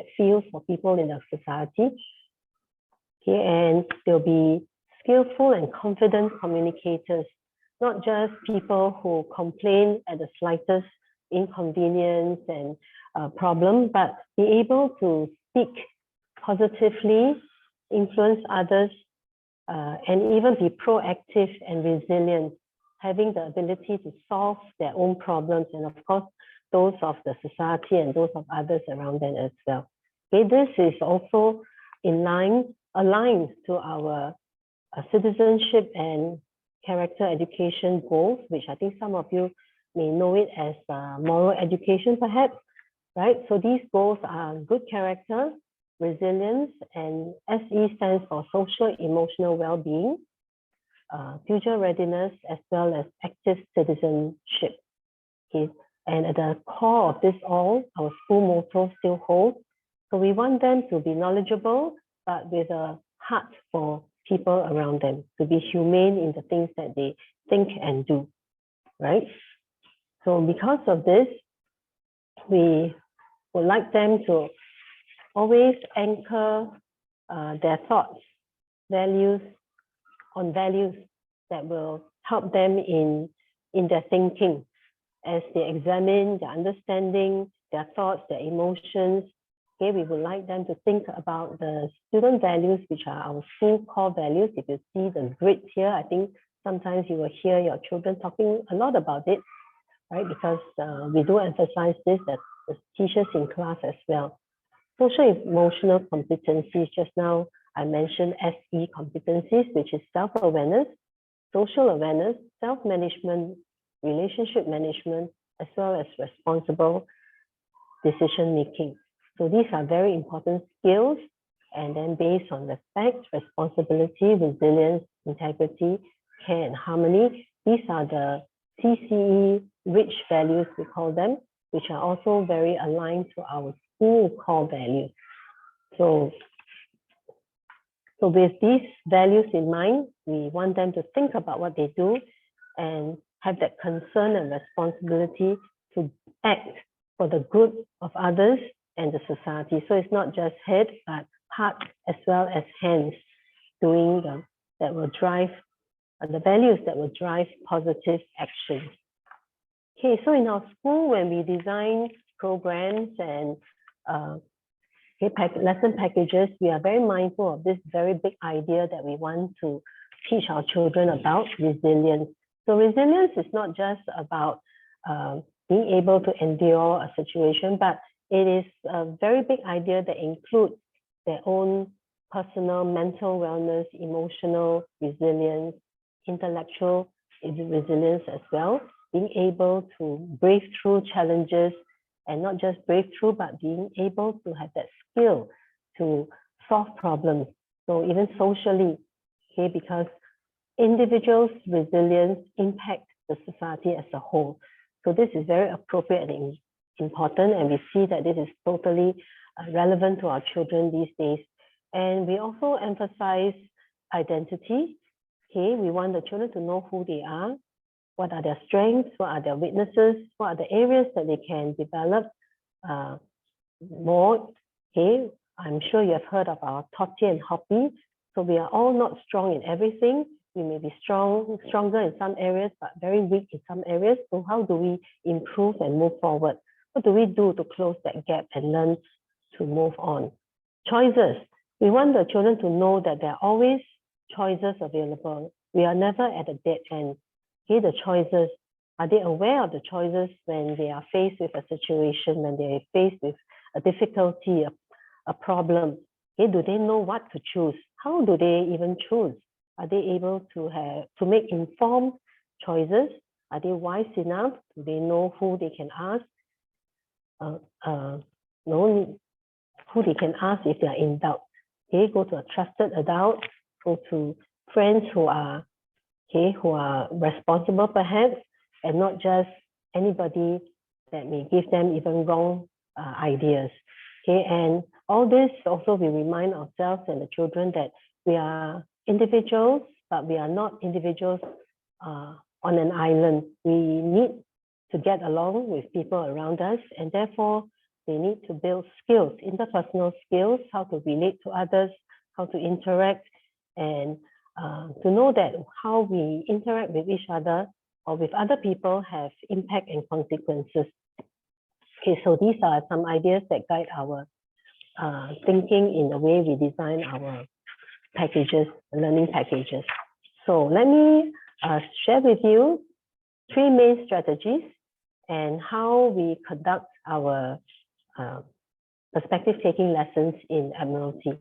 that feels for people in the society. Okay, and they'll be skillful and confident communicators, not just people who complain at the slightest inconvenience and problem, but be able to speak positively, influence others, and even be proactive and resilient, having the ability to solve their own problems and, of course, those of the society and those of others around them as well. Okay, this is also aligned to our citizenship and character education goals, which I think some of you may know it as moral education, perhaps, right? So these goals are good character, resilience, and SE stands for social emotional well-being, future readiness, as well as active citizenship. Okay. And at the core of this all, our school motto still holds. So we want them to be knowledgeable, but with a heart for people around them, to be humane in the things that they think and do, right? So because of this, we would like them to always anchor their thoughts, values that will help them in their thinking as they examine their understanding, their thoughts, their emotions. Okay, we would like them to think about the student values, which are our school core values. If you see the grid here, I think sometimes you will hear your children talking a lot about it, right? Because we do emphasize this as the teachers in class as well. Social emotional competencies, just now I mentioned SE competencies, which is self-awareness, social awareness, self-management, relationship management, as well as responsible decision-making. So these are very important skills, and then based on respect, responsibility, resilience, integrity, care, and harmony, these are the CCE-rich values, we call them, which are also very aligned to our school core values. So with these values in mind, we want them to think about what they do and have that concern and responsibility to act for the good of others and the society. So it's not just head, but heart as well as hands doing that will drive the values that will drive positive action. Okay, so in our school, when we design programs and lesson packages, we are very mindful of this very big idea that we want to teach our children about resilience. So resilience is not just about being able to endure a situation, but it is a very big idea that includes their own personal mental wellness, emotional resilience, intellectual resilience as well, being able to brave through challenges, and not just brave through, but being able to have that skill to solve problems. So even socially, okay, because individuals' resilience impact the society as a whole. So this is very appropriate and important, and we see that this is totally relevant to our children these days. And we also emphasize identity. Okay, we want the children to know who they are, what are their strengths, what are their weaknesses, what are the areas that they can develop more. Okay, I'm sure you have heard of our Toti and Hoppy. So we are all not strong in everything. We may be stronger in some areas, but very weak in some areas. So how do we improve and move forward? What do we do to close that gap and learn to move on? Choices. We want the children to know that there are always choices available. We are never at a dead end. Okay, the choices. Are they aware of the choices when they are faced with a situation, when they are faced with a difficulty, a problem? Okay, do they know what to choose? How do they even choose? Are they able to make informed choices? Are they wise enough? Do they know who they can ask? Who they can ask if they are in doubt? Okay, go to a trusted adult, go to friends who are responsible perhaps, and not just anybody that may give them even wrong ideas. Okay, and all this also we remind ourselves and the children that we are individuals, but we are not individuals on an island. We need to get along with people around us, and therefore they need to build skills, interpersonal skills, how to relate to others, how to interact, and to know that how we interact with each other or with other people have impact and consequences. Okay, so these are some ideas that guide our thinking in the way we design our packages, learning packages. So let me share with you 3 main strategies and how we conduct our perspective taking lessons in Admiralty.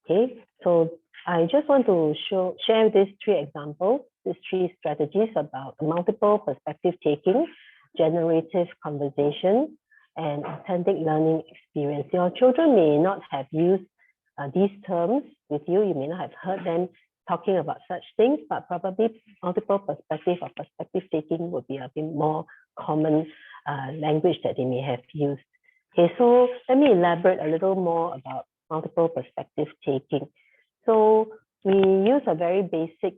Okay, so I just want to share these 3 examples, these 3 strategies about multiple perspective taking, generative conversation, and authentic learning experience. Your children may not have used these terms with you. You may not have heard them talking about such things, but probably multiple perspective or perspective taking would be a bit more common language that they may have used. Okay, so let me elaborate a little more about multiple perspective taking. So we use a very basic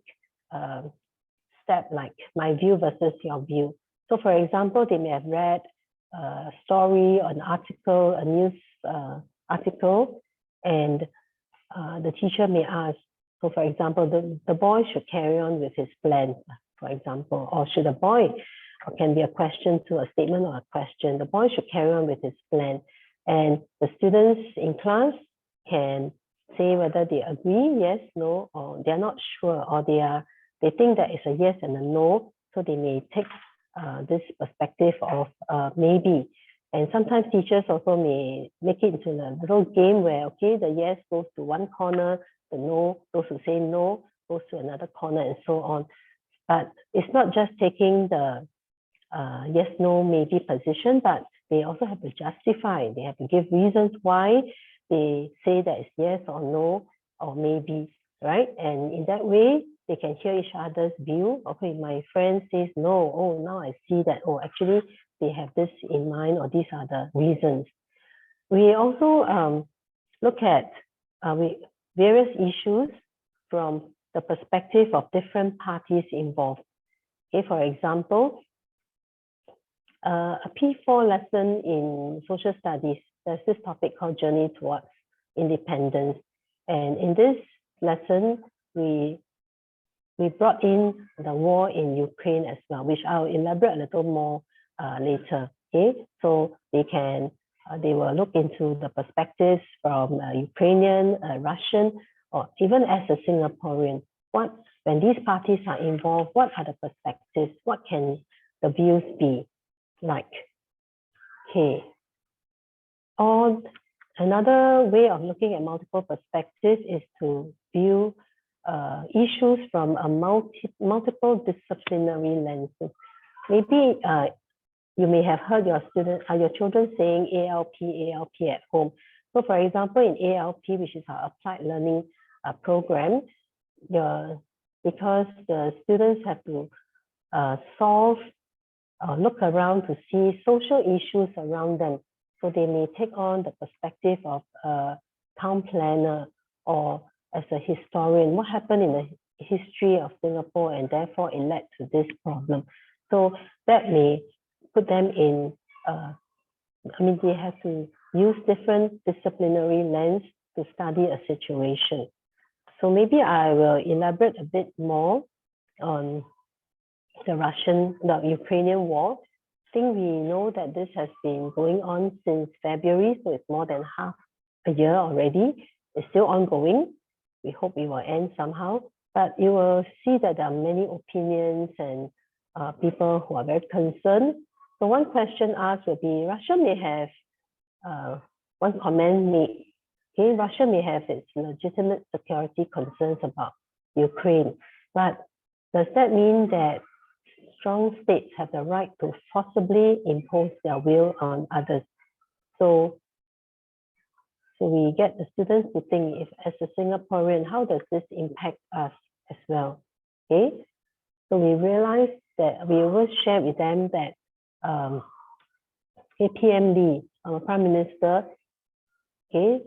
step like my view versus your view. So for example, they may have read a story, an article, a news article, and the teacher may ask, so for example, the boy should carry on with his plan, for example, or should a boy, or can be a question to a statement or a question, the boy should carry on with his plan. And the students in class can say whether they agree, yes, no, or they're not sure, or they think that it's a yes and a no, so they may take this perspective of maybe. And sometimes teachers also may make it into a little game where, okay, the yes goes to one corner, the no, those who say no goes to another corner, and so on. But it's not just taking the yes, no, maybe position, but they also have to justify. They have to give reasons why they say that it's yes or no or maybe, right? And in that way, they can hear each other's view. Okay, my friend says no. Oh, now I see that. Oh, actually, they have this in mind, or these are the reasons. We also look at various issues from the perspective of different parties involved. Okay, for example, a P4 lesson in social studies, there's this topic called Journey Towards Independence. And in this lesson, we brought in the war in Ukraine as well, which I'll elaborate a little more later. Okay, so they will look into the perspectives from Ukrainian, Russian, or even as a Singaporean. When these parties are involved, what are the perspectives? What can the views be like? Okay. Or another way of looking at multiple perspectives is to view issues from a multiple disciplinary lenses. Maybe you may have heard your children saying ALP at home. So for example, in ALP, which is our applied learning program, because the students have to solve or look around to see social issues around them. So they may take on the perspective of a town planner or as a historian, what happened in the history of Singapore, and therefore it led to this problem. So that may put them in, they have to use different disciplinary lens to study a situation. So maybe I will elaborate a bit more on the Ukrainian war. I think we know that this has been going on since February, so it's more than half a year already. It's still ongoing. We hope it will end somehow, but you will see that there are many opinions and people who are very concerned. So one question asked will be, Russia may have, one comment made, okay, Russia may have its legitimate security concerns about Ukraine, but does that mean that strong states have the right to forcibly impose their will on others? So we get the students to think, if as a Singaporean, how does this impact us as well? Okay, so we realize that we will share with them that PM Lee, our Prime Minister, okay,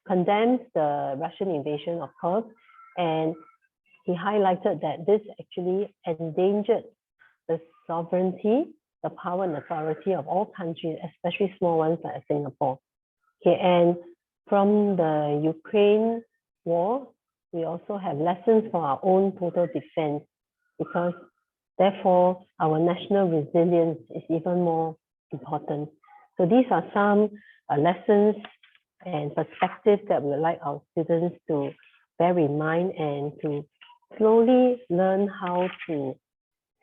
condemns the Russian invasion, of course, and he highlighted that this actually endangered the sovereignty the power and authority of all countries, especially small ones like Singapore. Okay, and from the Ukraine war, we also have lessons for our own total defense, because therefore our national resilience is even more important. So these are some lessons and perspectives that we would like our students to bear in mind and to slowly learn how to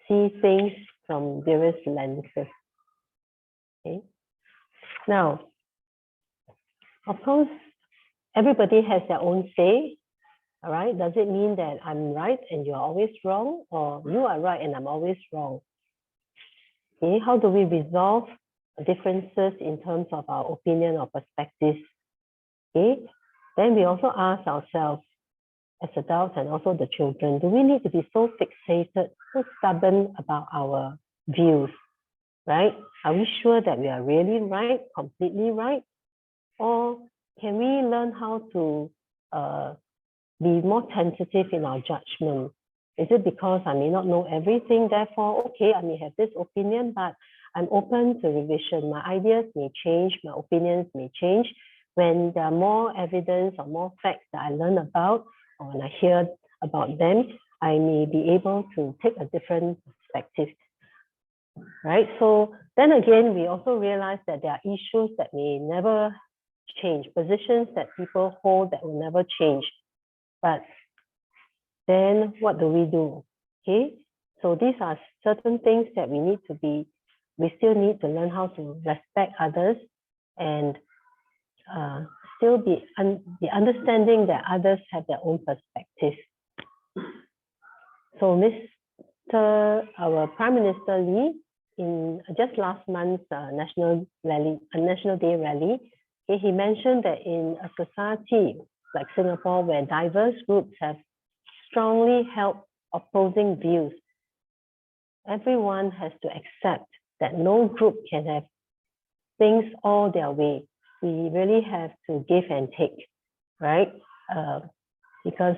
see things from various lenses. Okay. Now, of course, everybody has their own say. All right. Does it mean that I'm right and you're always wrong, or you are right and I'm always wrong? Okay. How do we resolve differences in terms of our opinion or perspectives? Okay. Then we also ask ourselves, as adults and also the children, do we need to be so fixated, so stubborn about our views, right? Are we sure that we are really right, completely right? Or can we learn how to be more tentative in our judgment? Is it because I may not know everything, therefore, okay, I may have this opinion, but I'm open to revision. My ideas may change, my opinions may change. When there are more evidence or more facts that I learn about, or when I hear about them, I may be able to take a different perspective, right? So then again, we also realize that there are issues that may never change, positions that people hold that will never change. But then what do we do? Okay, so these are certain things that we still need to learn how to respect others and still be understanding that others have their own perspective. So our Prime Minister Lee, in just last month's National Day rally, he mentioned that in a society like Singapore, where diverse groups have strongly held opposing views, everyone has to accept that no group can have things all their way. We really have to give and take, right? Because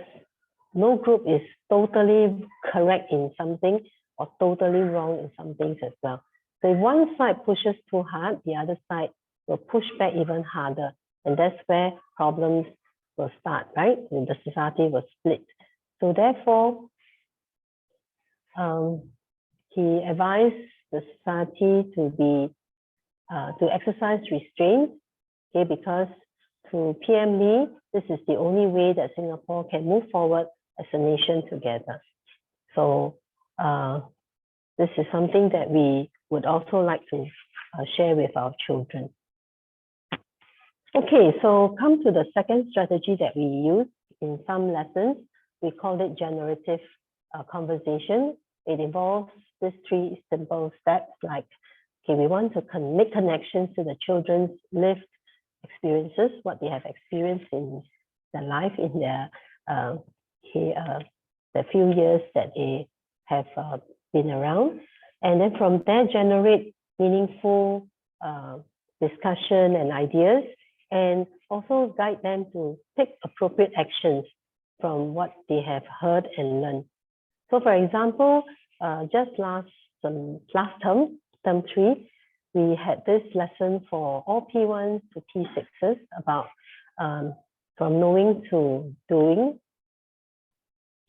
no group is totally correct in something or totally wrong in some things as well. So if one side pushes too hard, the other side will push back even harder. And that's where problems will start, right? And the society will split. So therefore, he advised the society to exercise restraint, okay, because to PM Lee, this is the only way that Singapore can move forward as a nation together. So this is something that we would also like to share with our children. Okay, so come to the second strategy that we use in some lessons. We call it generative conversation. It involves these 3 simple steps, like, okay, we want to make connections to the children's lived experiences, what they have experienced in their life, in their the few years that they have been around. And then from there, generate meaningful discussion and ideas, and also guide them to take appropriate actions from what they have heard and learned. So for example, just last term, term 3, we had this lesson for all P1s to P6s about from knowing to doing.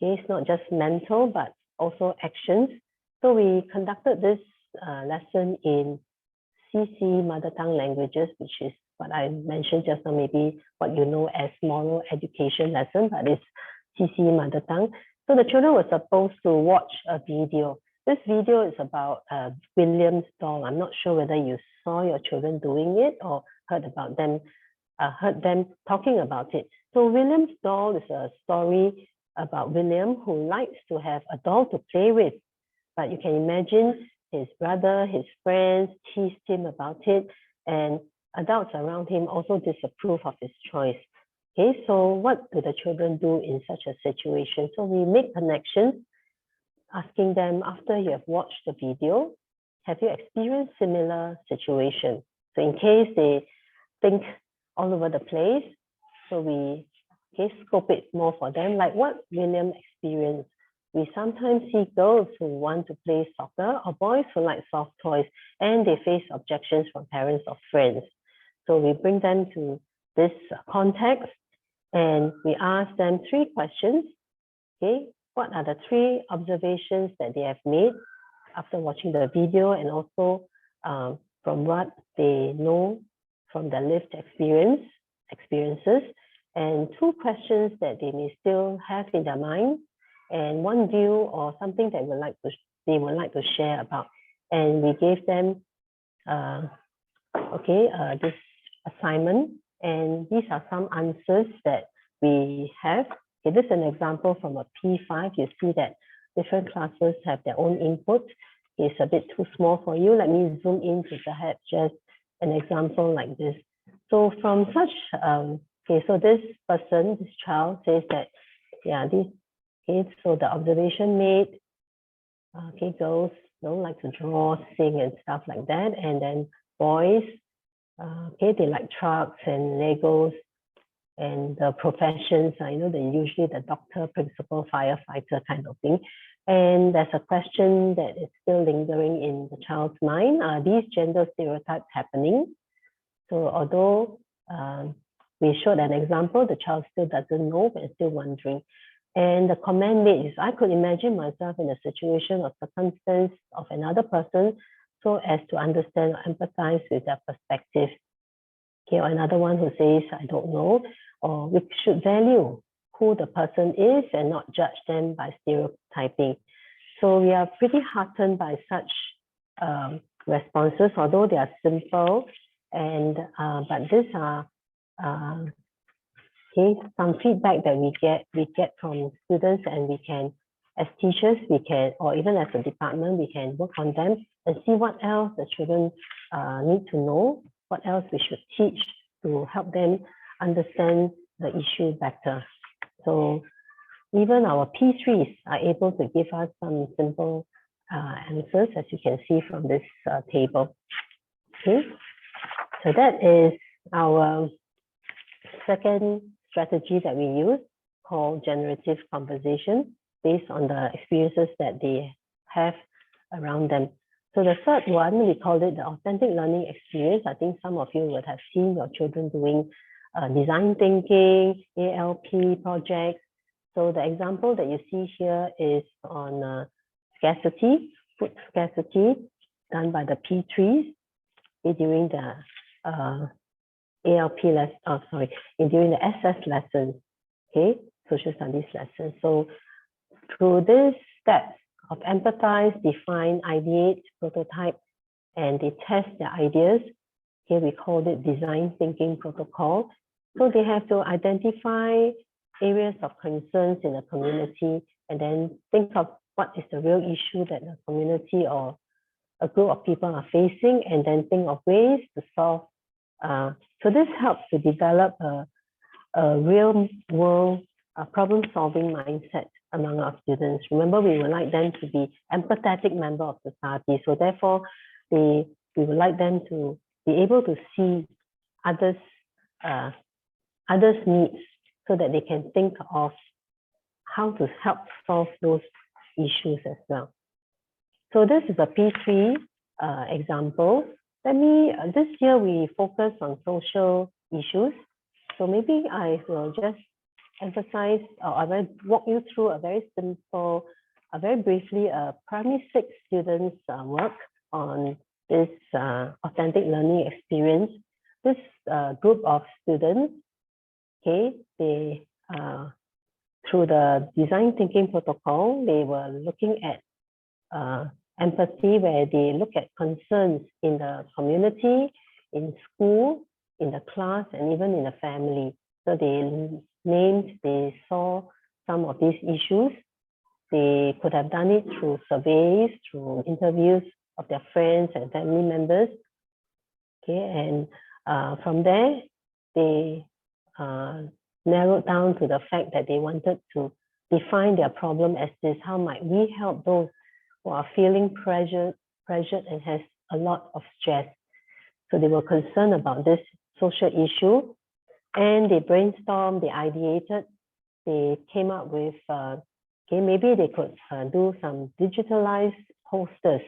Okay, it's not just mental, but also actions. So we conducted this lesson in CC mother tongue languages, which is what I mentioned just now, maybe what you know as moral education lesson, but it's CC mother tongue. So the children were supposed to watch a video. This video is about William's doll. I'm not sure whether you saw your children doing it or heard them talking about it. So William's doll is a story about William, who likes to have a doll to play with. But you can imagine his brother, his friends teased him about it, and adults around him also disapprove of his choice. Okay, so what do the children do in such a situation? So we make connections, asking them, after you have watched the video, have you experienced similar situations? So in case they think all over the place, so we scope it more for them, like what William experienced. we sometimes see girls who want to play soccer or boys who like soft toys, and they face objections from parents or friends. So we bring them to this context and we ask them 3 questions. Okay, what are the 3 observations that they have made after watching the video, and also from what they know from their lived experiences, and 2 questions that they may still have in their mind, and 1 view or something that they would like to share about. And we gave them this assignment, and these are some answers that we have. Okay, this is an example from a P5. You see that different classes have their own input. It's a bit too small for you. Let me zoom in to perhaps just an example like this. So from such, so this person, this child says that, so the observation made, girls don't like to draw, sing and stuff like that. And then boys, they like trucks and Legos and the professions, usually the doctor, principal, firefighter kind of thing. And there's a question that is still lingering in the child's mind. Are these gender stereotypes happening? So although we showed an example, the child still doesn't know, but is still wondering. And the comment made is, I could imagine myself in a situation or circumstance of another person so as to understand or empathize with their perspective. Okay, or another one who says, I don't know, or we should value who the person is and not judge them by stereotyping. So we are pretty heartened by such responses, although they are simple, and but these are some feedback that we get from students, and we can, as teachers, we can, or even as a department, we can work on them and see what else the children need to know, what else we should teach to help them understand the issue better. So even our P3s are able to give us some simple answers, as you can see from this table. Okay, so that is our second strategy that we use, called generative conversation, based on the experiences that they have around them. So the third one, we call it the authentic learning experience. I think some of you would have seen your children doing design thinking, ALP projects. So the example that you see here is on scarcity, food scarcity, done by the P3s during the ALP lesson, during the SS lesson, okay, social studies lesson. So through this steps of empathize, define, ideate, prototype, and they test their ideas, okay, we call it design thinking protocol. So they have to identify areas of concerns in the community and then think of what is the real issue that the community or a group of people are facing, and then think of ways to solve. So this helps to develop a real world problem-solving mindset among our students. Remember, we would like them to be empathetic member of society. So therefore, we would like them to be able to see others' needs so that they can think of how to help solve those issues as well. So this is a P3 example. This year we focus on social issues. So maybe I will just emphasize, or I will walk you through a very simple, very briefly, primary 6 students work on this authentic learning experience. This group of students, okay, they through the design thinking protocol, they were looking at empathy, where they look at concerns in the community, in school, in the class, and even in the family. So they saw some of these issues. They could have done it through surveys, through interviews of their friends and family members. Okay, and from there, they narrowed down to the fact that they wanted to define their problem as this: how might we help those who are feeling pressured and has a lot of stress? So they were concerned about this social issue, and they brainstormed, they ideated, they came up with Okay, maybe they could do some digitalized posters,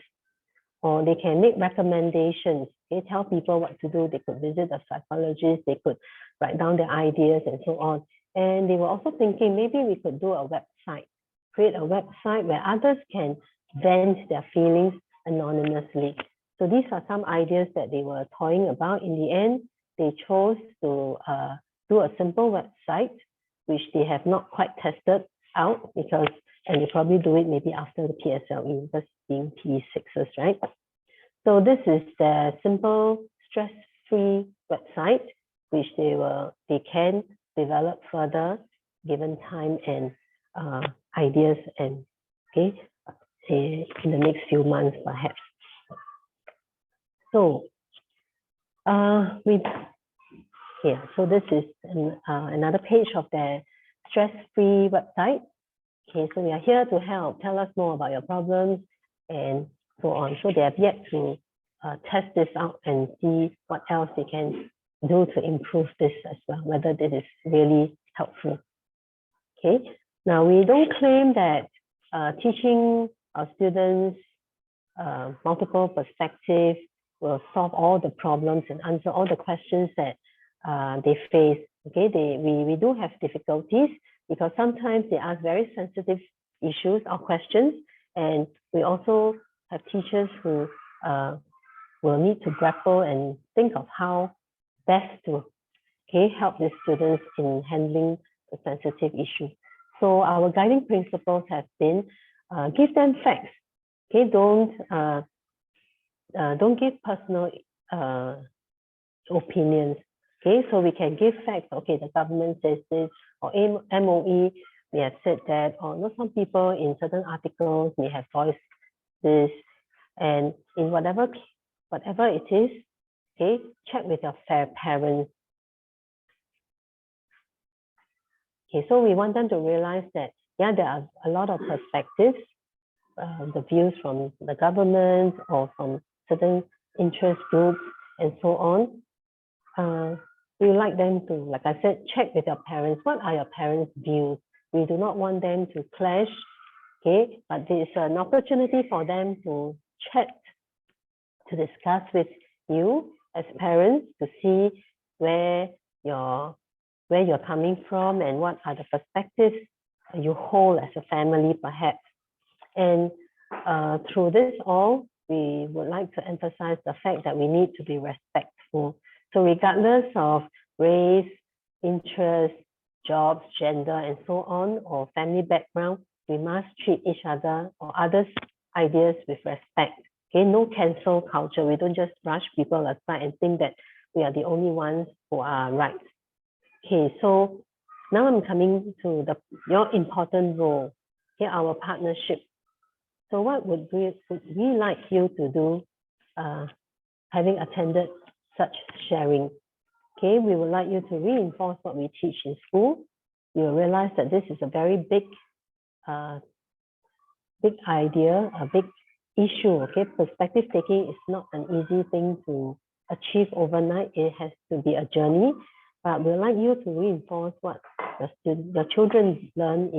or they can make recommendations. Okay, tell people what to do. They could visit a psychologist. They could write down their ideas and so on. And they were also thinking maybe we could do a website, create a website where others can vent their feelings anonymously. So these are some ideas that they were toying about. In the end, they chose to do a simple website, which they have not quite tested out because, and they probably do it maybe after the PSLE, because being P6s, right? So this is the simple stress-free website, which they can develop further given time and ideas, and okay, in the next few months perhaps. So so this is another page of the stress-free website. Okay, so we are here to help. Tell us more about your problems and so on. So they have yet to test this out and see what else they can do to improve this as well, whether this is really helpful. Okay, now we don't claim that teaching our students multiple perspectives will solve all the problems and answer all the questions that they face. Okay, we do have difficulties because sometimes they ask very sensitive issues or questions, and we also have teachers who will need to grapple and think of how best to help the students in handling the sensitive issue. So our guiding principles have been give them facts. Okay, don't give personal opinions. Okay, so we can give facts. Okay, the government says this, or MOE, we have said that, or some people in certain articles may have voiced this, and in whatever it is, okay, check with your parents. Okay, so we want them to realize that, yeah, there are a lot of perspectives, the views from the government or from certain interest groups and so on. We would like them to, like I said, check with your parents. What are your parents' views? We do not want them to clash, okay? But there is an opportunity for them to chat, to discuss with you as parents, to see where you're coming from and what are the perspectives you hold as a family, perhaps. And through this all, we would like to emphasize the fact that we need to be respectful. So regardless of race, interest, jobs, gender, and so on, or family background, we must treat each other or others' ideas with respect. Okay, no cancel culture. We don't just brush people aside and think that we are the only ones who are right. Okay, so now I'm coming to your important role. Okay, our partnership. So what would we like you to do, having attended such sharing? Okay, we would like you to reinforce what we teach in school. You will realize that this is a very big idea, a big issue. Okay, perspective taking is not an easy thing to achieve overnight. It has to be a journey. But we'd like you to reinforce what the children learn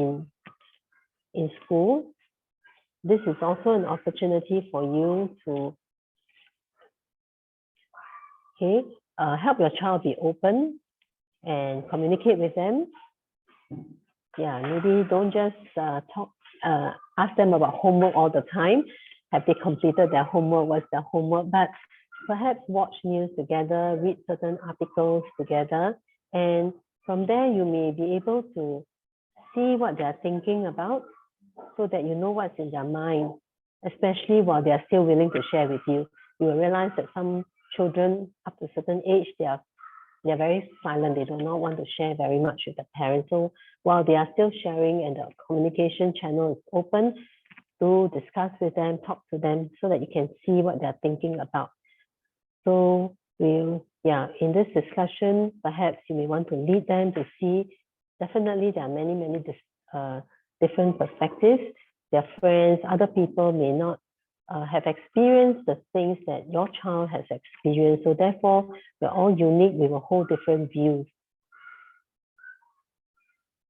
in school. This is also an opportunity for you to help your child be open and communicate with them. Yeah, maybe don't just ask them about homework all the time. Have they completed their homework? What's their homework? But perhaps watch news together, read certain articles together, and from there you may be able to see what they're thinking about, so that you know what's in their mind, especially while they're still willing to share with you. You will realize that some children up to a certain age, they're very silent. They do not want to share very much with the parents. So while they are still sharing and the communication channel is open, to discuss with them, talk to them, so that you can see what they're thinking about. So in this discussion, perhaps you may want to lead them to see, definitely there are many different perspectives. Their friends, other people may not have experienced the things that your child has experienced. So therefore, we're all unique. We will hold different views.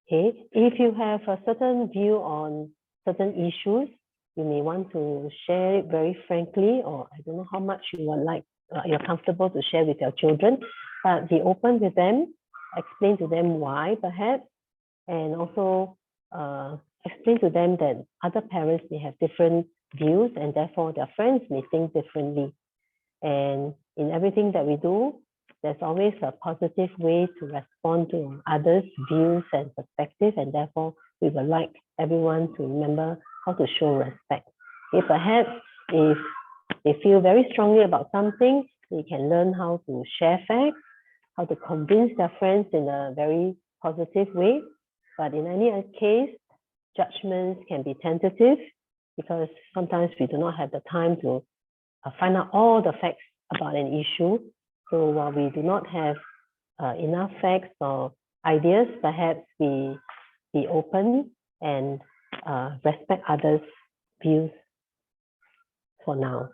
Okay, if you have a certain view on certain issues, you may want to share it very frankly, or I don't know how much you would like, you're comfortable to share with your children, but be open with them, explain to them why perhaps, and also explain to them that other parents may have different views and therefore their friends may think differently. And in everything that we do, there's always a positive way to respond to others' views and perspectives, and therefore we would like everyone to remember how to show respect. Okay, perhaps if they feel very strongly about something, they can learn how to share facts, how to convince their friends in a very positive way. But in any case, judgments can be tentative because sometimes we do not have the time to find out all the facts about an issue. So while we do not have enough facts or ideas, perhaps we be open and respect others' views for now.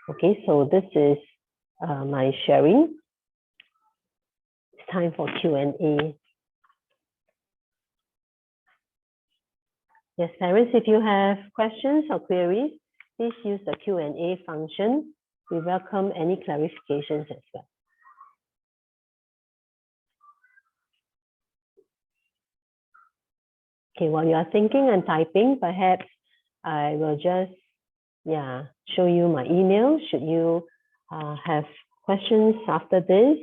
Okay, so this is my sharing. It's time for Q&A. Yes, parents, if you have questions or queries, please use the Q&A function. We welcome any clarifications as well. Okay, while you are thinking and typing, perhaps I will just show you my email. Should you have questions after this,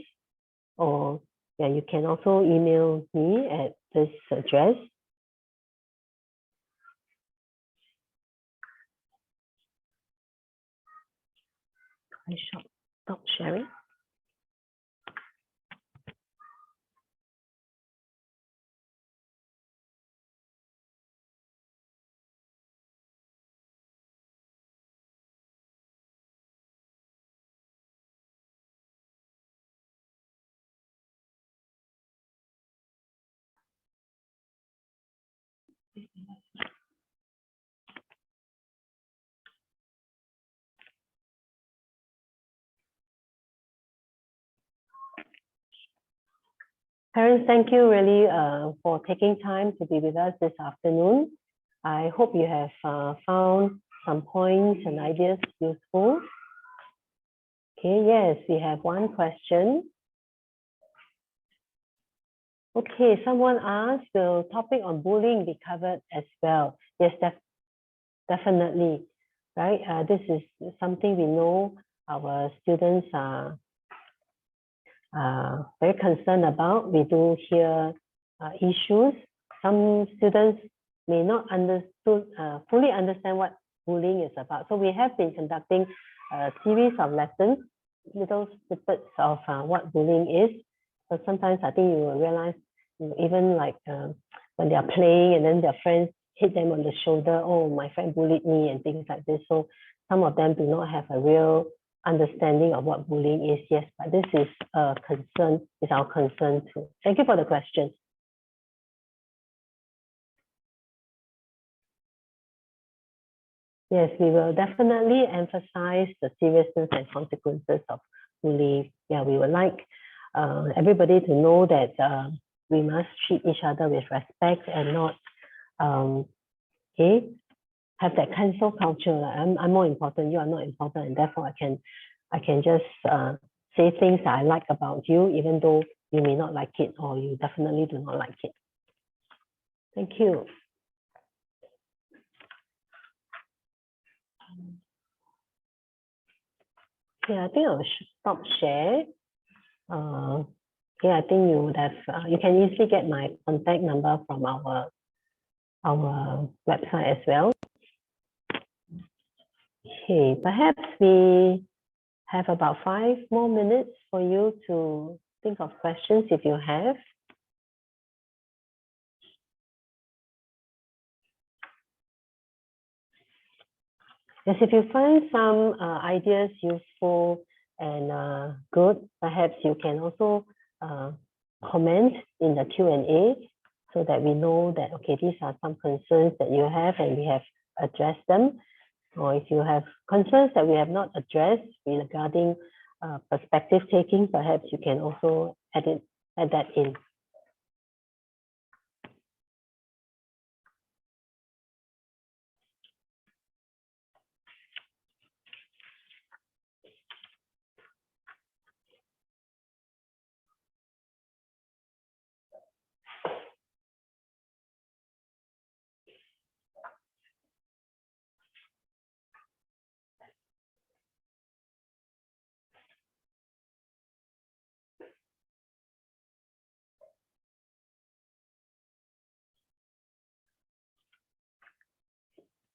or you can also email me at this address. I shall stop sharing. Parents, thank you really for taking time to be with us this afternoon. I hope you have found some points and ideas useful. Okay, yes, we have one question. Okay, someone asked, will topic on bullying be covered as well? Yes, definitely, right? This is something we know our students are very concerned about. We do hear issues. Some students may not fully understand what bullying is about. So we have been conducting a series of lessons, little snippets of what bullying is. So sometimes I think you will realize, even like when they are playing and then their friends hit them on the shoulder, oh, my friend bullied me and things like this. So some of them do not have a real understanding of what bullying is. Yes, but this is a concern, is our concern too. Thank you for the question. Yes, we will definitely emphasize the seriousness and consequences of bullying. Yeah, we would like everybody to know that we must treat each other with respect and not have that cancel culture. I'm more important, you are not important, and therefore I can just say things that I like about you, even though you may not like it or you definitely do not like it. Thank you. Yeah, I think I'll stop share. I think you would have, you can easily get my contact number from our website as well. Okay, perhaps we have about 5 more minutes for you to think of questions if you have. Yes, if you find some ideas useful and good, perhaps you can also comment in the Q&A so that we know that, okay, these are some concerns that you have and we have addressed them. Or if you have concerns that we have not addressed regarding perspective taking, perhaps you can also add that in.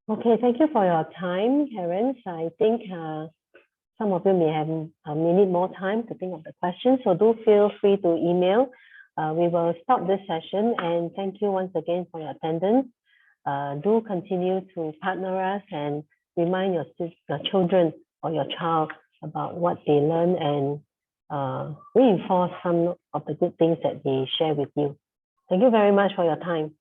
Okay, thank you for your time, Terence. I think some of you may have may need more time to think of the questions, so do feel free to email. We will stop this session, and thank you once again for your attendance. Do continue to partner us and remind your children or your child about what they learn, and reinforce some of the good things that they share with you. Thank you very much for your time.